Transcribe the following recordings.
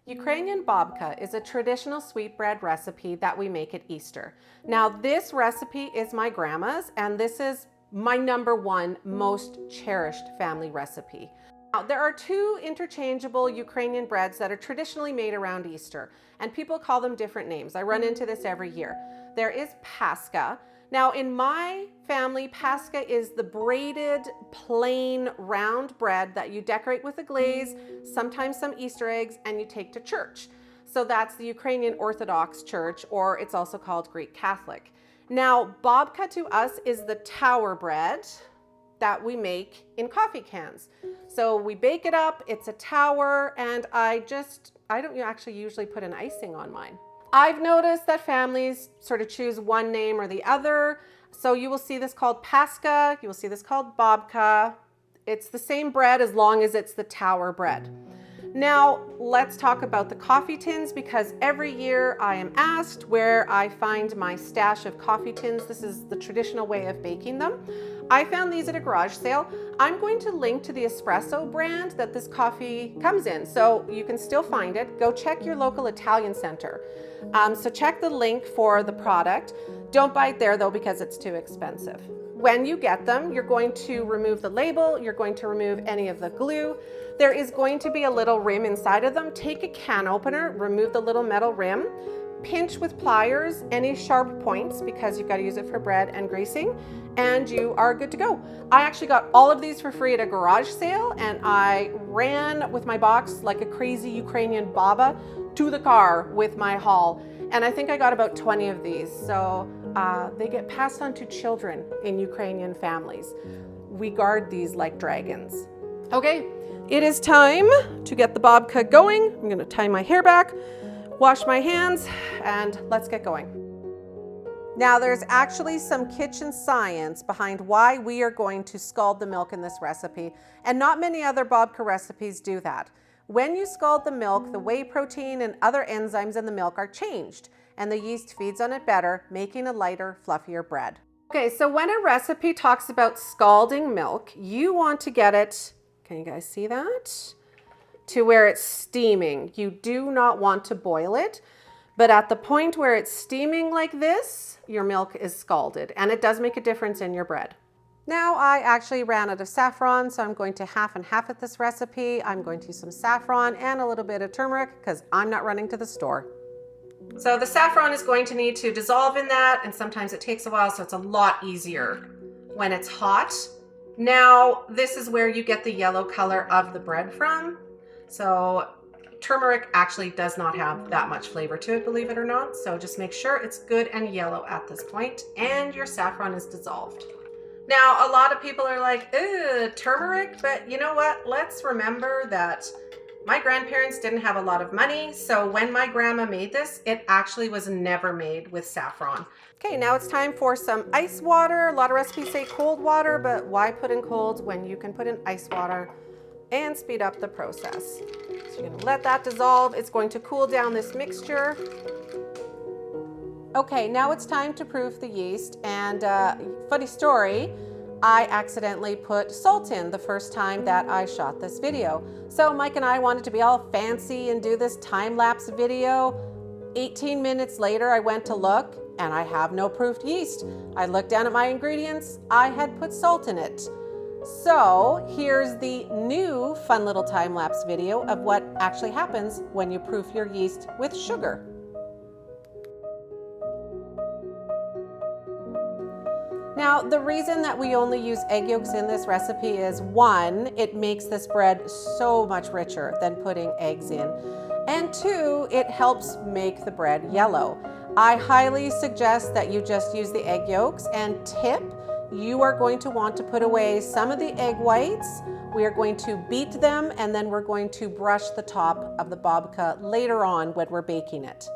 Ukrainian babka is a traditional sweetbread recipe that we make at Easter. Now, this recipe is my grandma's, and this is my #1 most cherished family recipe. Now, there are two interchangeable Ukrainian breads that are traditionally made around Easter, and people call them different names. I run into this every year. There is Pascha. Now, in my family, Pascha is the braided, plain, round bread that you decorate with a glaze, sometimes some Easter eggs, and you take to church. So that's the Ukrainian Orthodox Church, or it's also called Greek Catholic. Now, babka to us is the tower bread that we make in coffee cans. So we bake it up, it's a tower, and I don't actually usually put an icing on mine. I've noticed that families sort of choose one name or the other. So you will see this called Pascha, you will see this called babka. It's the same bread as long as it's the tower bread. Now, let's talk about the coffee tins, because every year I am asked where I find my stash of coffee tins. This is the traditional way of baking them. I found these at a garage sale. I'm going to link to the espresso brand that this coffee comes in, so you can still find it. Go check your local Italian center. So check the link for the product. Don't buy it there though, because it's too expensive. When you get them, you're going to remove the label, you're going to remove any of the glue. There is going to be a little rim inside of them. Take a can opener, remove the little metal rim, pinch with pliers any sharp points, because you've got to use it for bread and greasing, and you are good to go. I actually got all of these for free at a garage sale, and I ran with my box like a crazy Ukrainian baba to the car with my haul. And I think I got about 20 of these. So they get passed on to children in Ukrainian families. We guard these like dragons. Okay, it is time to get the babka going. I'm gonna tie my hair back, wash my hands, and let's get going. Now, there's actually some kitchen science behind why we are going to scald the milk in this recipe, and not many other babka recipes do that. When you scald the milk, the whey protein and other enzymes in the milk are changed, and the yeast feeds on it better, making a lighter, fluffier bread. Okay, so when a recipe talks about scalding milk, you want to get it, can you guys see that? To where it's steaming. You do not want to boil it, but at the point where it's steaming like this, your milk is scalded, and it does make a difference in your bread. Now, I actually ran out of saffron, so I'm going to half and half at this recipe. I'm going to use some saffron and a little bit of turmeric, because I'm not running to the store. So the saffron is going to need to dissolve in that, and sometimes it takes a while, so it's a lot easier when it's hot. Now, this is where you get the yellow color of the bread from. So turmeric actually does not have that much flavor to it, believe it or not. So just make sure it's good and yellow at this point, and your saffron is dissolved. Now, a lot of people are like, ew, turmeric, but you know what? Let's remember that my grandparents didn't have a lot of money, so when my grandma made this, it actually was never made with saffron. Okay, now it's time for some ice water. A lot of recipes say cold water, but why put in cold when you can put in ice water and speed up the process? So you're gonna let that dissolve. It's going to cool down this mixture. Okay, now it's time to proof the yeast, and funny story, I accidentally put salt in the first time that I shot this video. So Mike and I wanted to be all fancy and do this time-lapse video. 18 minutes later, I went to look, and I have no proofed yeast. I looked down at my ingredients, I had put salt in it. So here's the new fun little time-lapse video of what actually happens when you proof your yeast with sugar. Now, the reason that we only use egg yolks in this recipe is, one, it makes this bread so much richer than putting eggs in. And two, it helps make the bread yellow. I highly suggest that you just use the egg yolks, and tip, you are going to want to put away some of the egg whites. We are going to beat them, and then we're going to brush the top of the babka later on when we're baking it.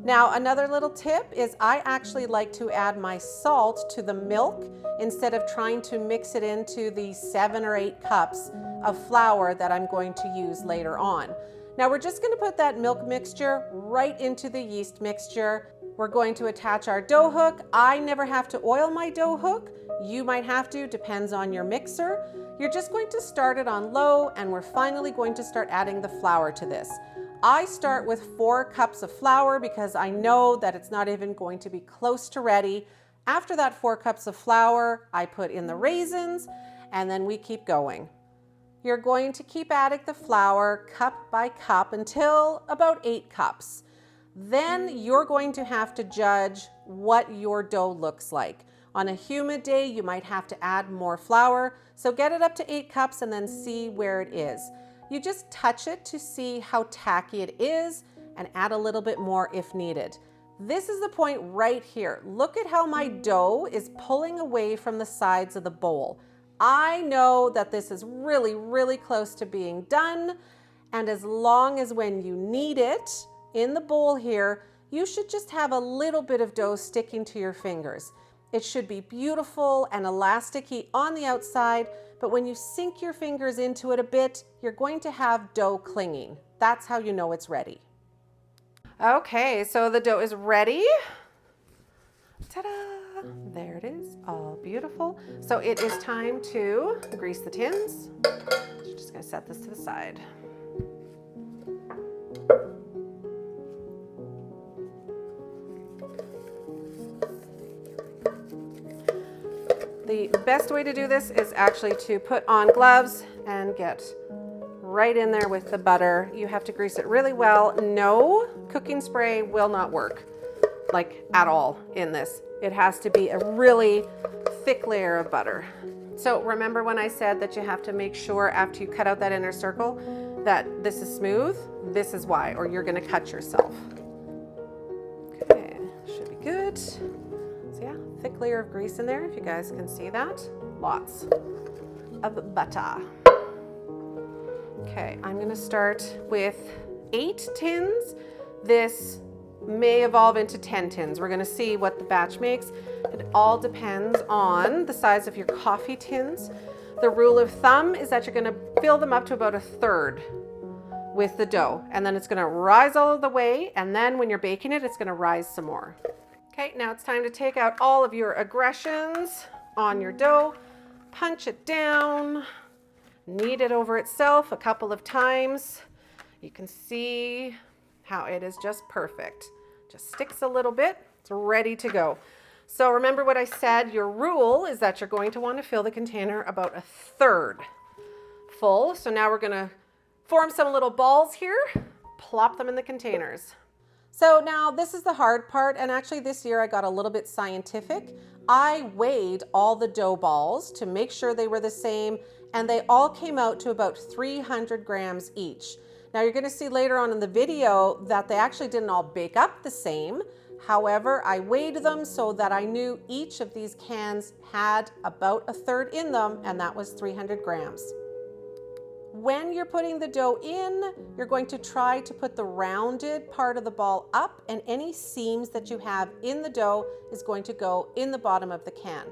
Now, another little tip is I actually like to add my salt to the milk instead of trying to mix it into the 7 or 8 cups of flour that I'm going to use later on. Now, we're just going to put that milk mixture right into the yeast mixture. We're going to attach our dough hook. I never have to oil my dough hook You might have to, depends on your mixer. You're just going to start it on low, and we're finally going to start adding the flour to this. I start with 4 cups of flour because I know that it's not even going to be close to ready. After that 4 cups of flour, I put in the raisins, and then we keep going. You're going to keep adding the flour cup by cup until about 8 cups. Then you're going to have to judge what your dough looks like. On a humid day, you might have to add more flour, so get it up to 8 cups and then see where it is. You just touch it to see how tacky it is and add a little bit more if needed. This is the point right here. Look at how my dough is pulling away from the sides of the bowl. I know that this is really, really close to being done, and as long as when you need it in the bowl here, you should just have a little bit of dough sticking to your fingers. It should be beautiful and elasticy on the outside, but when you sink your fingers into it a bit, you're going to have dough clinging. That's how you know it's ready. Okay, so the dough is ready. Ta-da! There it is, all beautiful. So it is time to grease the tins. So just gonna set this to the side. The best way to do this is actually to put on gloves and get right in there with the butter. You have to grease it really well. No cooking spray will not work, like at all in this. It has to be a really thick layer of butter. So remember when I said that you have to make sure after you cut out that inner circle that this is smooth? This is why, or you're gonna cut yourself. Okay, should be good. So yeah, thick layer of grease in there, if you guys can see that. Lots of butter. Okay, I'm gonna start with 8 tins. This may evolve into 10 tins. We're gonna see what the batch makes. It all depends on the size of your coffee tins. The rule of thumb is that you're gonna fill them up to about 1/3 with the dough, and then it's gonna rise all of the way, and then when you're baking it, it's gonna rise some more. Okay, now it's time to take out all of your aggressions on your dough, punch it down, knead it over itself a couple of times. You can see how it is just perfect. Just sticks a little bit, it's ready to go. So remember what I said, your rule is that you're going to want to fill the container about 1/3 full. So now we're gonna form some little balls here, plop them in the containers. So now this is the hard part, and actually this year I got a little bit scientific. I weighed all the dough balls to make sure they were the same, and they all came out to about 300 grams each. Now you're gonna see later on in the video that they actually didn't all bake up the same. However, I weighed them so that I knew each of these cans had about 1/3 in them, and that was 300 grams. When you're putting the dough in, you're going to try to put the rounded part of the ball up, and any seams that you have in the dough is going to go in the bottom of the can.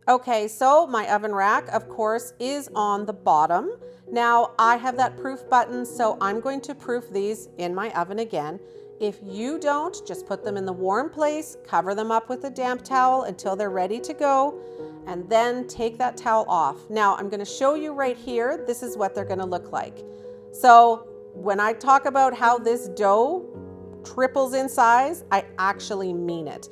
Okay, so my oven rack, of course, is on the bottom. Now I have that proof button, so I'm going to proof these in my oven again. If you don't, just put them in the warm place, cover them up with a damp towel until they're ready to go, and then take that towel off. Now I'm gonna show you right here, this is what they're gonna look like. So when I talk about how this dough triples in size, I actually mean it.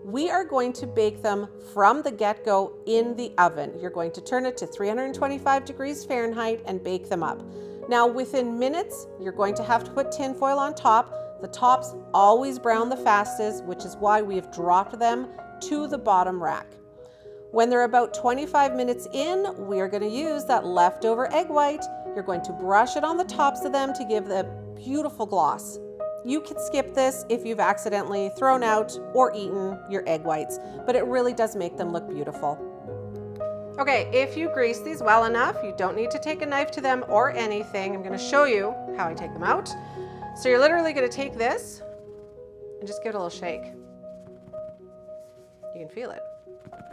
We are going to bake them from the get-go in the oven. You're going to turn it to 325 degrees Fahrenheit and bake them up. Now within minutes, you're going to have to put tin foil on top. The tops always brown the fastest, which is why we've dropped them to the bottom rack. When they're about 25 minutes in, we are going to use that leftover egg white. You're going to brush it on the tops of them to give the beautiful gloss. You can skip this if you've accidentally thrown out or eaten your egg whites, but it really does make them look beautiful. Okay, if you grease these well enough, you don't need to take a knife to them or anything. I'm going to show you how I take them out. So you're literally going to take this and just give it a little shake. You can feel it.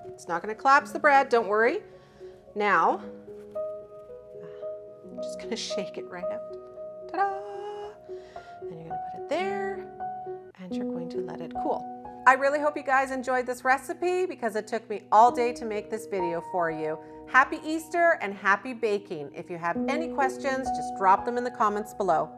It's not going to collapse the bread, don't worry. Now, I'm just going to shake it right out. Ta-da! Then you're going to put it there, and you're going to let it cool. I really hope you guys enjoyed this recipe because it took me all day to make this video for you. Happy Easter and happy baking. If you have any questions, just drop them in the comments below.